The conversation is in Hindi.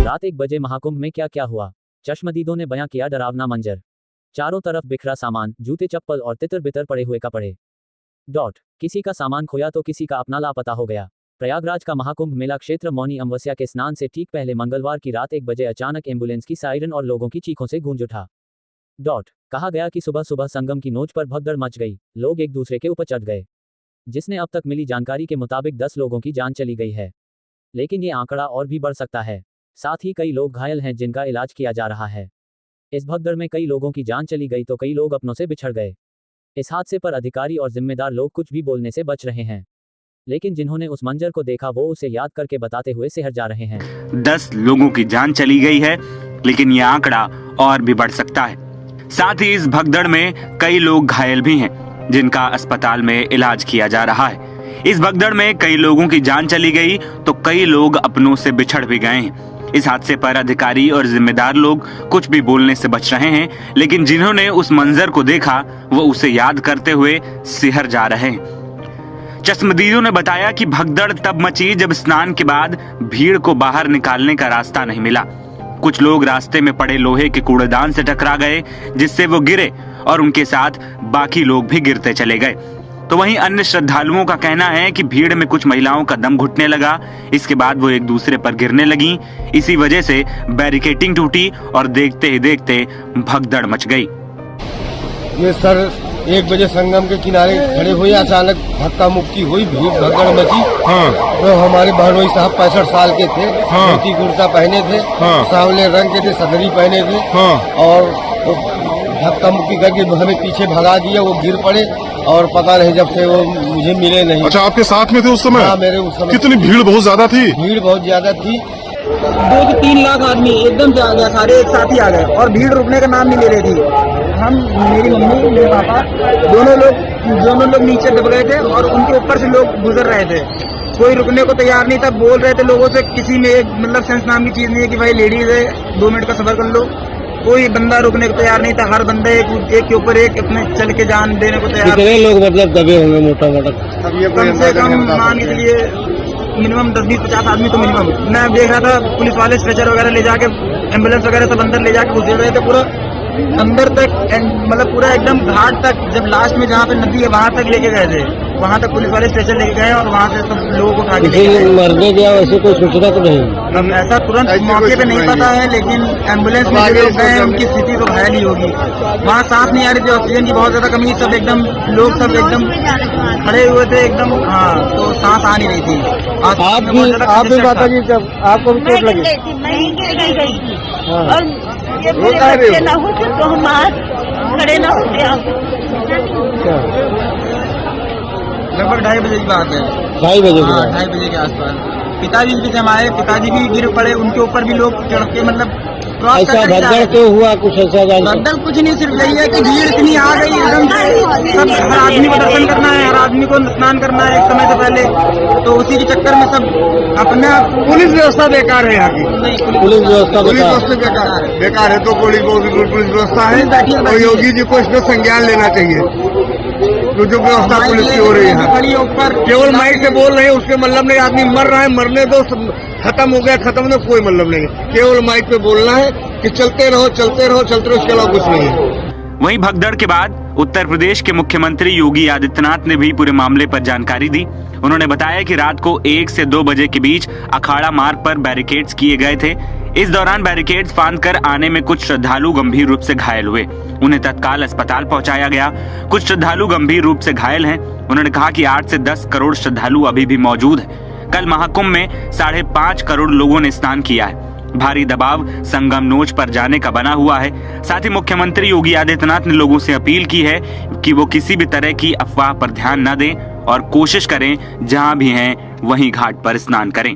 रात 1 बजे महाकुंभ में क्या क्या हुआ, चश्मदीदों ने बयां किया डरावना मंजर। चारों तरफ बिखरा सामान, जूते चप्पल और तितर बितर पड़े हुए कपड़े। किसी का सामान खोया तो किसी का अपना लापता हो गया। प्रयागराज का महाकुंभ मेला क्षेत्र मौनी अमावस्या के स्नान से ठीक पहले मंगलवार की रात 1 बजे अचानक एम्बुलेंस की सायरन और लोगों की चीखों से गूंज उठा। कहा गया कि सुबह सुबह संगम की नोच पर भगदड़ मच गई, लोग एक दूसरे के ऊपर चढ़ गए, जिसने अब तक मिली जानकारी के मुताबिक 10 लोगों की जान चली गई है। लेकिन ये आंकड़ा और भी बढ़ सकता है। साथ ही कई लोग घायल हैं जिनका इलाज किया जा रहा है। इस भगदड़ में कई लोगों की जान चली गई तो कई लोग अपनों से बिछड़ गए। इस हादसे पर अधिकारी और जिम्मेदार लोग कुछ भी बोलने से बच रहे हैं, लेकिन जिन्होंने उस मंजर को देखा वो उसे याद करके बताते हुए सिहर जा रहे हैं। 10 लोगों की जान चली गई है, लेकिन यह आंकड़ा और भी बढ़ सकता है। साथ ही इस भगदड़ में कई लोग घायल भी हैं, जिनका अस्पताल में इलाज किया जा रहा है। इस भगदड़ में कई लोगों की जान चली गई तो कई लोग अपनों से बिछड़ भी गए हैं। इस हादसे पर अधिकारी और जिम्मेदार लोग कुछ भी बोलने से बच रहे हैं, लेकिन जिन्होंने उस मंजर को देखा वो उसे याद करते हुए सिहर जा रहे हैं। चश्मदीदों ने बताया कि भगदड़ तब मची जब स्नान के बाद भीड़ को बाहर निकालने का रास्ता नहीं मिला। कुछ लोग रास्ते में पड़े लोहे के कूड़ेदान से टकरा गए, जिससे वो गिरे और उनके साथ बाकी लोग भी गिरते चले गए। तो वहीं अन्य श्रद्धालुओं का कहना है कि भीड़ में कुछ महिलाओं का दम घुटने लगा, इसके बाद वो एक दूसरे पर गिरने लगी। इसी वजह से बैरिकेडिंग टूटी और देखते ही देखते भगदड़ मच गई। ये सर 1 बजे संगम के किनारे खड़े हुए, अचानक धक्का मुक्की हुई, भीड़ भगदड़ मची। तो हमारे बहनोई साहब 65 साल के थे, धोती कुर्ता पहने थे, सांवले रंग के थे, सदरी पहने थे, और धक्का मुक्की करके हमें पीछे भगा दिया। वो गिर पड़े और पता नहीं जब से वो मुझे मिले नहीं। अच्छा, आपके साथ में थे उस समय? हाँ, मेरे उस समय। कितनी भीड़? बहुत ज्यादा थी। भीड़ बहुत ज्यादा थी। 2 से 3 लाख आदमी एकदम से आ गया, सारे एक साथ ही आ गए और भीड़ रुकने का नाम नहीं ले रही थी। हम, मेरी मम्मी, मेरे पापा, दोनों लोग नीचे दब गए थे और उनके ऊपर से लोग गुजर रहे थे। कोई रुकने को तैयार नहीं था। बोल रहे थे लोगों से, किसी में एक मतलब सेंस नाम की चीज नहीं है कि भाई लेडीज है 2 मिनट का सफर कर लो। कोई बंदा रुकने को तैयार नहीं था। हर बंदे एक के ऊपर एक अपने चल के जान देने को तैयार। कितने लोग मतलब दबे होंगे मोटा मोटा? कम से कम मान के चलिए मिनिमम 10-20-50 आदमी तो मिनिमम। मैं देख रहा था पुलिस वाले स्ट्रेचर वगैरह ले जाके, एम्बुलेंस वगैरह सब अंदर ले जाके घुस रहे थे, पूरा अंदर तक, मतलब पूरा एकदम घाट तक, जब लास्ट में जहाँ पे नदी है वहाँ तक लेके गए थे। वहाँ तक पुलिस वाले स्टेशन लेके गए और वहाँ से सब लोगों को उठा के ले गए। मरने गया वैसे कोई सूचना तो नहीं? ऐसा तुरंत मौके पे नहीं पता है, लेकिन एम्बुलेंस में जो लोग गए उनकी स्थिति तो घायल ही होगी। वहाँ सांस नहीं आ रही थी, ऑक्सीजन की बहुत ज्यादा कमी, सब एकदम लोग सब एकदम खड़े हुए थे एकदम। हाँ, तो सांस आ नहीं रही थी। आप भी माता जी, जब आपको भी चोट लगी? और ये मेरे बच्चे ना होते तो हम आज खड़े ना होते। आप लगभग 2:30 बजे की बात है। 2:30 बजे? हाँ, 2:30 बजे के आसपास। पिताजी भी हमारे पिताजी भी गिर पड़े, उनके ऊपर भी लोग चढ़ के मतलब ऐसा भगदड़ क्यों हुआ? कुछ ऐसा भगदड़ कुछ नहीं, सिर्फ यही है कि भीड़ इतनी आ गई एकदम से। सब हर आदमी को दर्शन करना है, हर आदमी को स्नान करना है एक समय से पहले, तो उसी के चक्कर में सब अपना। पुलिस व्यवस्था बेकार है यहाँ की? पुलिस व्यवस्था बेकार है तो पुलिस व्यवस्था है, और योगी जी को इसमें संज्ञान लेना चाहिए। जो व्यवस्था पुलिस की हो रही है, ऊपर केवल माइक से बोल रहे हैं, उसके मतलब नहीं। आदमी मर रहा है, मरने दो, खत्म हो गया, खत्म नहीं, कोई मतलब नहीं। केवल माइक पे बोलना है कि चलते रहो चलते रहो चलते रहो, इसके अलावा कुछ नहीं है। वहीं भगदड़ के बाद उत्तर प्रदेश के मुख्यमंत्री योगी आदित्यनाथ ने भी पूरे मामले पर जानकारी दी। उन्होंने बताया कि रात को 1 से 2 बजे के बीच अखाड़ा मार्ग पर बैरिकेड्स किए गए थे। इस दौरान बैरिकेड्स फांदकर आने में कुछ श्रद्धालु गंभीर रूप से घायल हुए। उन्हें तत्काल अस्पताल पहुंचाया गया। कुछ श्रद्धालु गंभीर रूप से घायल हैं। उन्होंने कहा कि 8 से 10 करोड़ श्रद्धालु अभी भी मौजूद हैं। कल महाकुंभ में 5.5 करोड़ लोगों ने स्नान किया है। भारी दबाव संगम नोच पर जाने का बना हुआ है। साथ ही मुख्यमंत्री योगी आदित्यनाथ ने लोगों से अपील की है कि वो किसी भी तरह की अफवाह पर ध्यान न दें और कोशिश करें जहां भी हैं वहीं घाट पर स्नान करें।